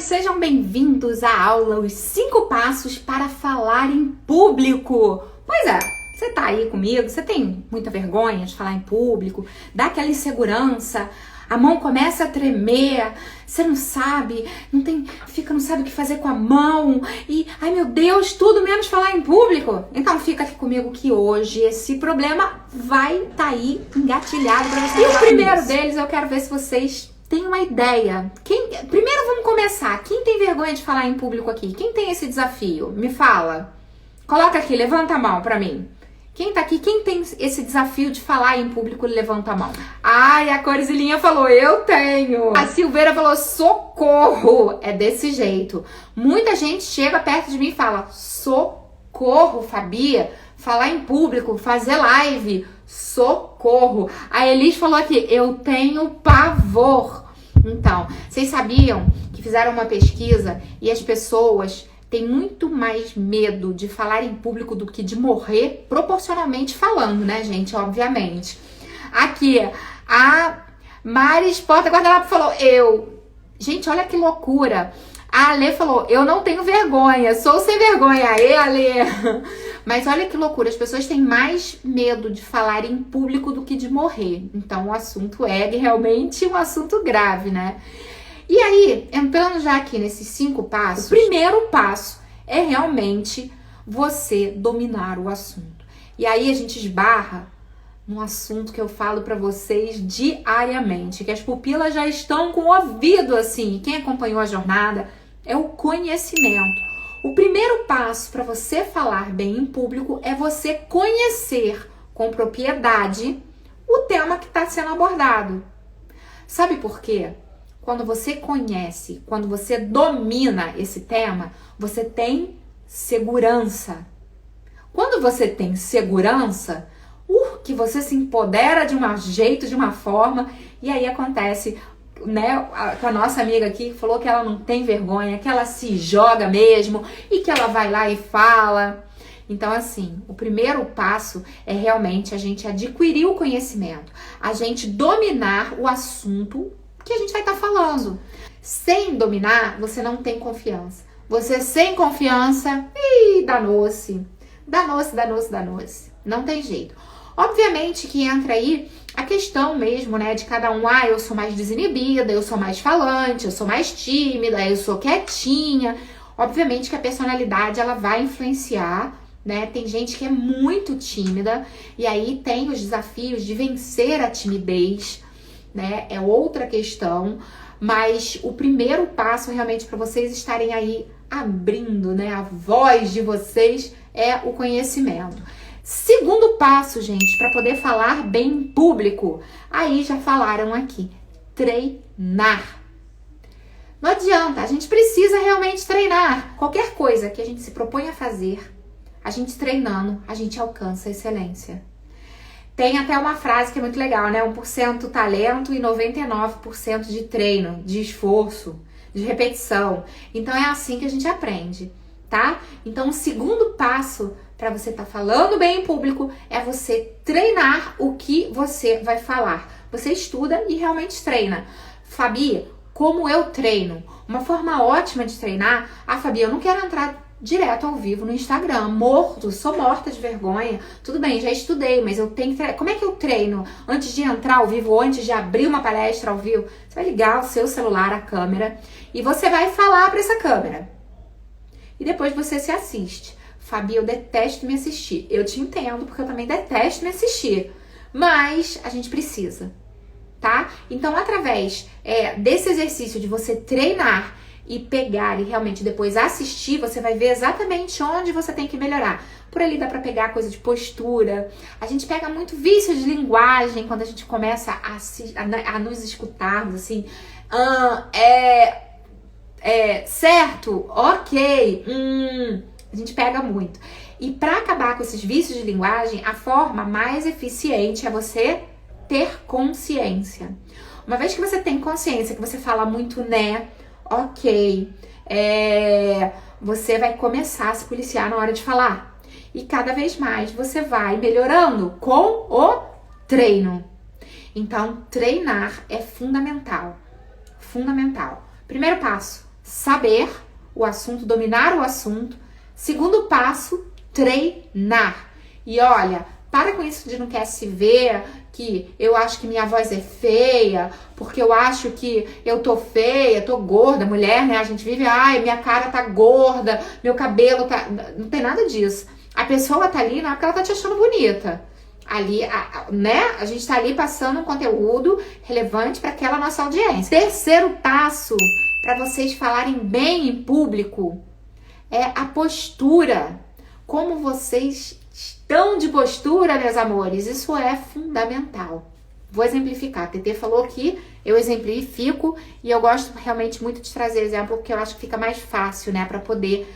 Sejam bem-vindos à aula Os 5 Passos para Falar em Público. Pois é, você tá aí comigo, você tem muita vergonha de falar em público, dá aquela insegurança, a mão começa a tremer, você não sabe, não sabe o que fazer com a mão e, ai meu Deus, tudo menos falar em público. Então fica aqui comigo que hoje esse problema vai tá aí engatilhado para você. E o primeiro deles eu quero ver se vocês tem uma ideia. Primeiro vamos começar. Quem tem vergonha de falar em público aqui? Quem tem esse desafio? Me fala. Coloca aqui, levanta a mão pra mim. Quem tá aqui? Quem tem esse desafio de falar em público, levanta a mão. Ai, a Corizilinha falou, eu tenho. A Silveira falou, socorro. É desse jeito. Muita gente chega perto de mim e fala, socorro, Fabi. Falar em público, fazer live, socorro. A Elis falou aqui, eu tenho pavor. Então, vocês sabiam que fizeram uma pesquisa e as pessoas têm muito mais medo de falar em público do que de morrer, proporcionalmente falando, né, gente? Obviamente. Aqui, a Maris Porta Guardanapo falou, eu. Gente, olha que loucura. A Ale falou, eu não tenho vergonha, sou sem vergonha. Aê, Ale! Mas olha que loucura, as pessoas têm mais medo de falar em público do que de morrer. Então o assunto é realmente um assunto grave, né? E aí, entrando já aqui nesses 5 passos, o primeiro passo é realmente você dominar o assunto. E aí a gente esbarra num assunto que eu falo pra vocês diariamente, que as pupilas já estão com o ouvido assim. Quem acompanhou a jornada é o conhecimento. O primeiro passo para você falar bem em público é você conhecer com propriedade o tema que está sendo abordado. Sabe por quê? Quando você conhece, quando você domina esse tema, você tem segurança. Quando você tem segurança, que você se empodera de um jeito, de uma forma, e aí acontece, né, com a nossa amiga aqui, que falou que ela não tem vergonha, que ela se joga mesmo, e que ela vai lá e fala. Então, assim, o primeiro passo é realmente a gente adquirir o conhecimento, a gente dominar o assunto que a gente vai estar falando. Sem dominar, você não tem confiança. Você sem confiança, danou-se. Danou-se. Não tem jeito. Obviamente que entra aí a questão mesmo, né, de cada um. Ah, eu sou mais desinibida, eu sou mais falante, eu sou mais tímida, eu sou quietinha. Obviamente que a personalidade, ela vai influenciar, né? Tem gente que é muito tímida e aí tem os desafios de vencer a timidez, né? É outra questão, mas o primeiro passo realmente para vocês estarem aí abrindo, né, a voz de vocês é o conhecimento. Segundo passo, gente, para poder falar bem em público, aí já falaram aqui, treinar. Não adianta, a gente precisa realmente treinar. Qualquer coisa que a gente se propõe a fazer, a gente treinando, a gente alcança a excelência. Tem até uma frase que é muito legal, né? 1% talento e 99% de treino, de esforço, de repetição. Então é assim que a gente aprende, tá? Então o segundo passo para você estar falando bem em público é você treinar o que você vai falar. Você estuda e realmente treina. Fabi, como eu treino? Uma forma ótima de treinar, Fabi, eu não quero entrar direto ao vivo no Instagram, sou morta de vergonha. Tudo bem, já estudei, mas eu tenho que treinar. Como é que eu treino? Antes de entrar ao vivo, ou antes de abrir uma palestra ao vivo, você vai ligar o seu celular, a câmera, e você vai falar para essa câmera. E depois você se assiste. Fabi, eu detesto me assistir. Eu te entendo, porque eu também detesto me assistir. Mas a gente precisa, tá? Então, através desse exercício de você treinar e pegar e realmente depois assistir, você vai ver exatamente onde você tem que melhorar. Por ali dá pra pegar coisa de postura. A gente pega muito vício de linguagem quando a gente começa a nos escutarmos, assim. Certo? Ok. A gente pega muito. E para acabar com esses vícios de linguagem, a forma mais eficiente é você ter consciência. Uma vez que você tem consciência, que você fala muito né, ok, você vai começar a se policiar na hora de falar. E cada vez mais você vai melhorando com o treino. Então, treinar é fundamental. Fundamental. Primeiro passo, saber o assunto, dominar o assunto. Segundo passo, treinar. E olha, para com isso de não quer se ver, que eu acho que minha voz é feia, porque eu acho que eu tô feia, tô gorda, mulher, né? A gente vive, ai, minha cara tá gorda, meu cabelo tá... Não tem nada disso. A pessoa tá ali não é porque ela tá te achando bonita. Ali, né? A gente tá ali passando um conteúdo relevante para aquela nossa audiência. Terceiro passo para vocês falarem bem em público é a postura. Como vocês estão de postura, meus amores, isso é fundamental. Vou exemplificar. A TT falou que eu exemplifico e eu gosto realmente muito de trazer exemplo porque eu acho que fica mais fácil, né, para poder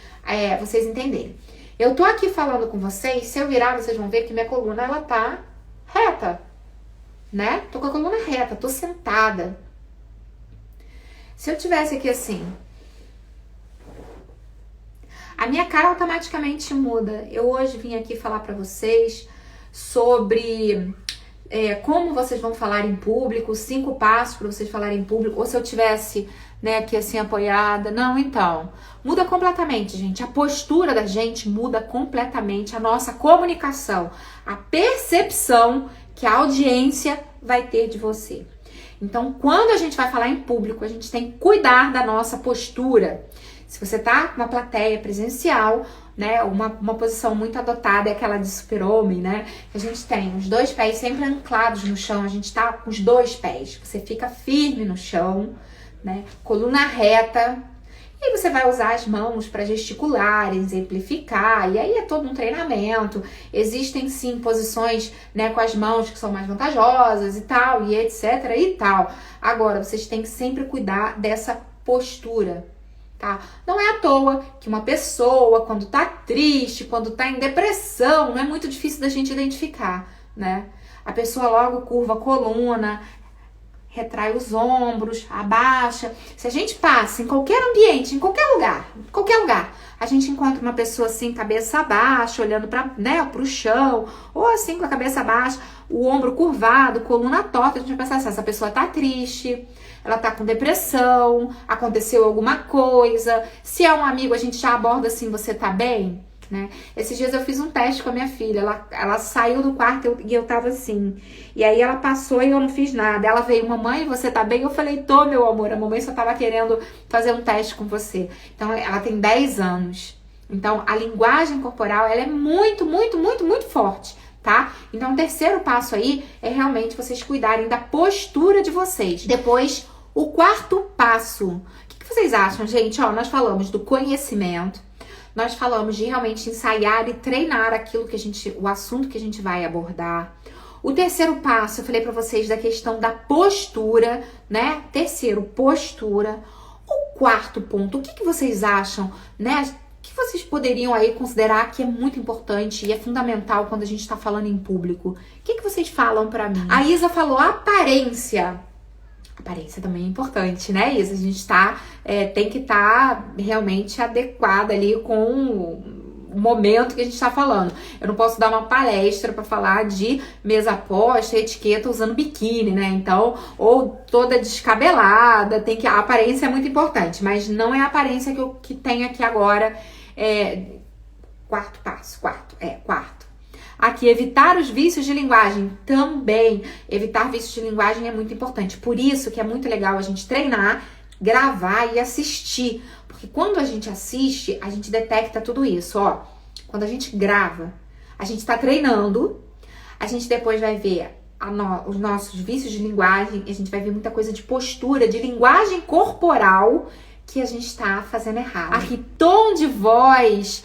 vocês entenderem. Eu tô aqui falando com vocês, se eu virar, vocês vão ver que minha coluna, ela tá reta, né? Tô com a coluna reta, tô sentada. Se eu tivesse aqui assim, a minha cara automaticamente muda. Eu hoje vim aqui falar pra vocês sobre como vocês vão falar em público, 5 passos para vocês falarem em público, ou se eu tivesse, né, aqui assim apoiada. Não, então, muda completamente, gente. A postura da gente muda completamente, a nossa comunicação, a percepção que a audiência vai ter de você. Então, quando a gente vai falar em público, a gente tem que cuidar da nossa postura. Se você tá com uma plateia presencial, né, uma posição muito adotada é aquela de super-homem, né? A gente tem os 2 pés sempre anclados no chão, a gente tá com os 2 pés. Você fica firme no chão, né? Coluna reta. E aí você vai usar as mãos para gesticular, exemplificar, e aí é todo um treinamento. Existem sim posições, né, com as mãos que são mais vantajosas e tal, e etc e tal. Agora, vocês têm que sempre cuidar dessa postura. Tá? Não é à toa que uma pessoa, quando tá triste, quando tá em depressão, não é muito difícil da gente identificar, né? A pessoa logo curva a coluna, retrai os ombros, abaixa. Se a gente passa em qualquer ambiente, em qualquer lugar, a gente encontra uma pessoa assim, cabeça baixa, olhando para, né, pro chão, ou assim com a cabeça baixa, o ombro curvado, coluna torta, a gente vai pensar assim, essa pessoa tá triste, ela tá com depressão, aconteceu alguma coisa. Se é um amigo, a gente já aborda assim, você tá bem? Né? Esses dias eu fiz um teste com a minha filha, ela saiu do quarto e eu tava assim, e aí ela passou e eu não fiz nada. Ela veio, mamãe, você tá bem? Eu falei, tô, meu amor, a mamãe só tava querendo fazer um teste com você. Então ela tem 10 anos, então a linguagem corporal, ela é muito, muito, muito, muito forte, tá? Então o terceiro passo aí é realmente vocês cuidarem da postura de vocês. Depois, o quarto passo, o que vocês acham, gente? Ó, nós falamos do conhecimento, nós falamos de realmente ensaiar e treinar aquilo que o assunto que a gente vai abordar. O terceiro passo, eu falei pra vocês da questão da postura, né? Terceiro, postura. O quarto ponto, o que vocês acham, né? O que vocês poderiam aí considerar que é muito importante e é fundamental quando a gente tá falando em público? O que vocês falam pra mim? A Isa falou aparência. Aparência também é importante, né, Isa? A gente tem que estar realmente adequada ali com o momento que a gente está falando. Eu não posso dar uma palestra para falar de mesa posta, etiqueta usando biquíni, né? Então, ou toda descabelada, a aparência é muito importante, mas não é a aparência que tem aqui agora. Quarto passo, quarto. Aqui, evitar os vícios de linguagem também. Evitar vícios de linguagem é muito importante. Por isso que é muito legal a gente treinar, gravar e assistir. Porque quando a gente assiste, a gente detecta tudo isso, ó. Quando a gente grava, a gente tá treinando, a gente depois vai ver os nossos vícios de linguagem, a gente vai ver muita coisa de postura, de linguagem corporal que a gente tá fazendo errado. Aqui, tom de voz...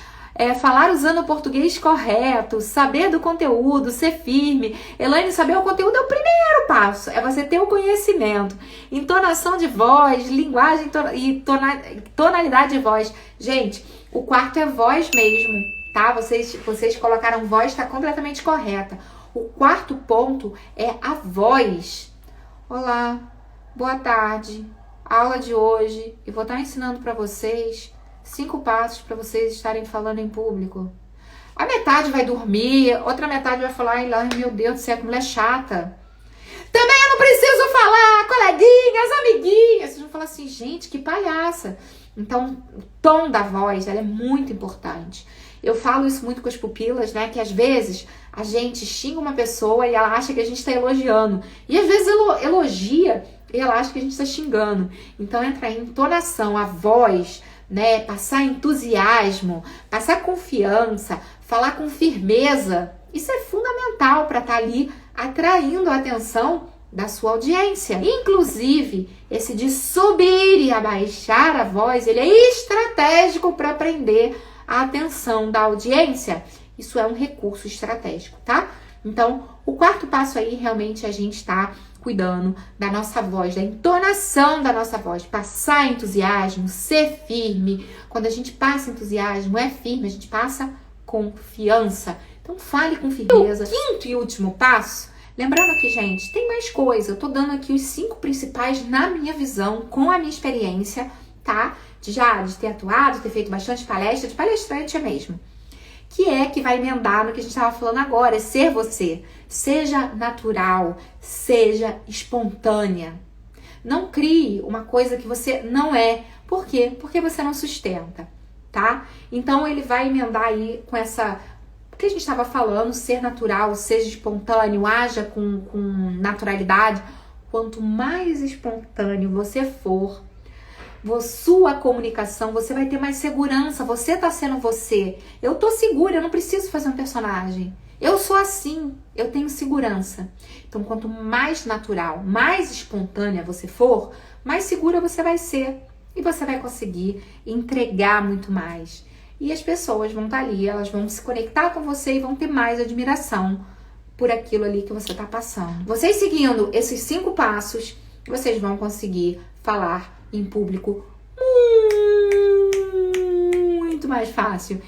falar usando o português correto, saber do conteúdo, ser firme. Elaine, saber o conteúdo é o primeiro passo, é você ter o conhecimento. Entonação de voz, linguagem e tonalidade de voz. Gente, o quarto é voz mesmo, tá? Vocês colocaram voz, tá completamente correta. O quarto ponto é a voz. Olá, boa tarde. A aula de hoje, eu vou estar ensinando para vocês 5 passos para vocês estarem falando em público. A metade vai dormir, outra metade vai falar, ai meu Deus do céu, que mulher chata. Também eu não preciso falar, coleguinhas, amiguinhas. Vocês vão falar assim, gente, que palhaça. Então, o tom da voz, ela é muito importante. Eu falo isso muito com as pupilas, né? Que às vezes a gente xinga uma pessoa e ela acha que a gente está elogiando. E às vezes elogia e ela acha que a gente está xingando. Então, entra a entonação, a voz, né? Passar entusiasmo, passar confiança, falar com firmeza. Isso é fundamental para estar ali atraindo a atenção da sua audiência. Inclusive, esse de subir e abaixar a voz, ele é estratégico para prender a atenção da audiência. Isso é um recurso estratégico, tá? Então, o quarto passo aí, realmente, a gente tá cuidando da nossa voz, da entonação da nossa voz. Passar entusiasmo, ser firme. Quando a gente passa entusiasmo, é firme, a gente passa confiança. Então, fale com firmeza. O quinto e último passo, lembrando aqui, gente, tem mais coisa. Eu tô dando aqui os 5 principais na minha visão, com a minha experiência, tá? De ter atuado, ter feito bastante palestra, de palestrante mesmo. Que vai emendar no que a gente estava falando agora, é ser você. Seja natural, seja espontânea. Não crie uma coisa que você não é. Por quê? Porque você não sustenta, tá? Então, ele vai emendar aí com essa... O que a gente estava falando, ser natural, seja espontâneo, haja com naturalidade. Quanto mais espontâneo você for, sua comunicação, você vai ter mais segurança. Você tá sendo você. Eu tô segura, eu não preciso fazer um personagem. Eu sou assim, eu tenho segurança. Então, quanto mais natural, mais espontânea você for, mais segura você vai ser. E você vai conseguir entregar muito mais. E as pessoas vão estar ali, elas vão se conectar com você e vão ter mais admiração por aquilo ali que você tá passando. Vocês seguindo esses 5 passos, vocês vão conseguir falar em público muito mais fácil.